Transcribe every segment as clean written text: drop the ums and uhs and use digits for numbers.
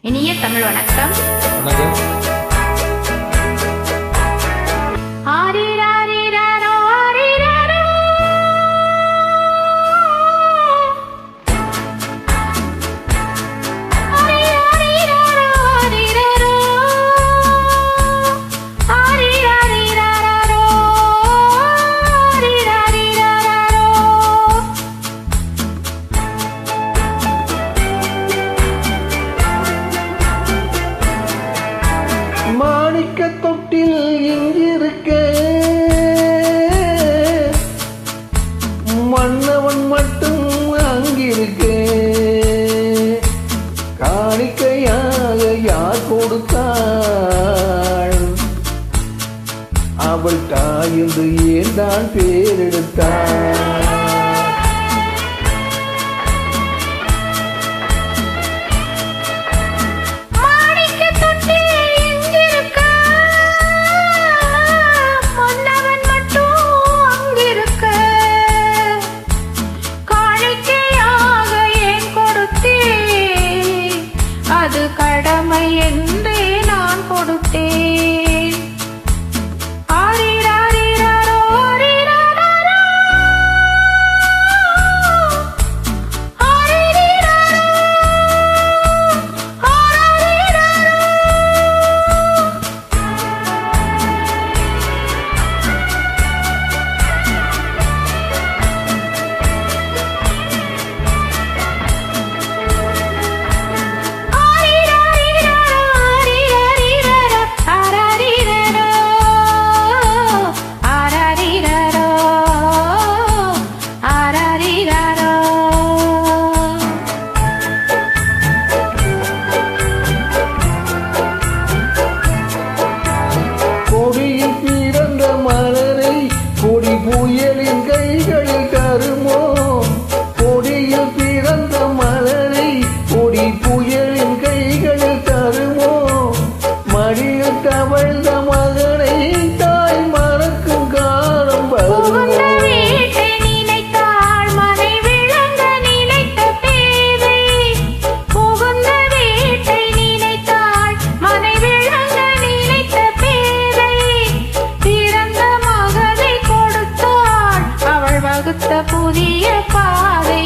இனிய தமிழ் வணக்கம். மாணிக்க தொட்டில் இங்கிருக்க மன்னவன் மட்டும் அங்கிருக்க காணிக்கையாக யார் கொடுத்தாள் அவள் தாயிருந்து ஏன் தான் பேரெடுத்தாள் அது கடமை என்றே நான் கொடுத்தேன். புயலின் கைகளில் தருமோ கொடியில் பிறந்த மலரை கொடி புயலின் கைகளில் தருமோ மடியில் தவழ்ந்த மகனை தாய் மறக்கும் காலம் வருமோ புதிய பாதை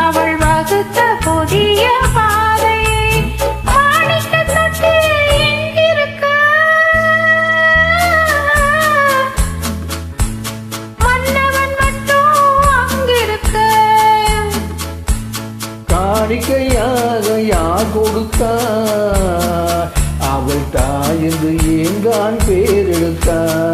அவள் வகுத்த புதிய பாதை மாணிக்க தொட்டில் எங்கிருக்க மன்னவன் மட்டும் அங்கிருக்க காணிக்கையாக யார் கொடுத்தார் அவள் தாயென்று ஏங்கான் பேரெடுத்தார்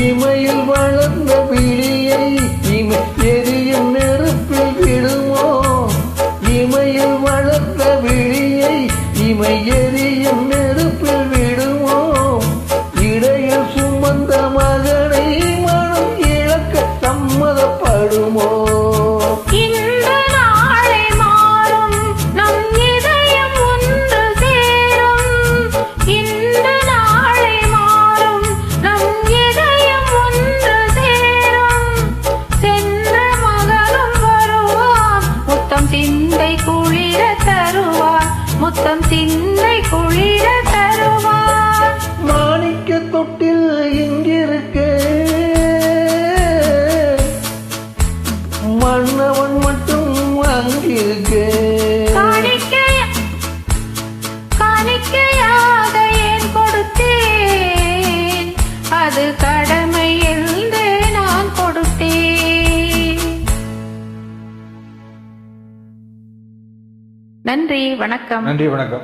இமையில் வளர்ந்த பிடியை எரியும் நெருப்பில் விடுமோ இமையில் வளர்ந்த பிடியை இமை எரியும் நெருப்பில் விடுமோ இடையில் சுமந்த மகனை மனம் இழக்க சம்மதப்படுமோ சிந்தை குளிர தருவார் முத்தம் சிந்தை குளிர தருவார் மாணிக்க தொட்டில் இங்கிருக்க மன்னவன் மட்டும் அங்கிருக்க காணிக்கையாக ஏன் கொடுத்தேன் அது கடமை என்று நான் கொடுத்தேன். நன்றி, வணக்கம். நன்றி, வணக்கம்.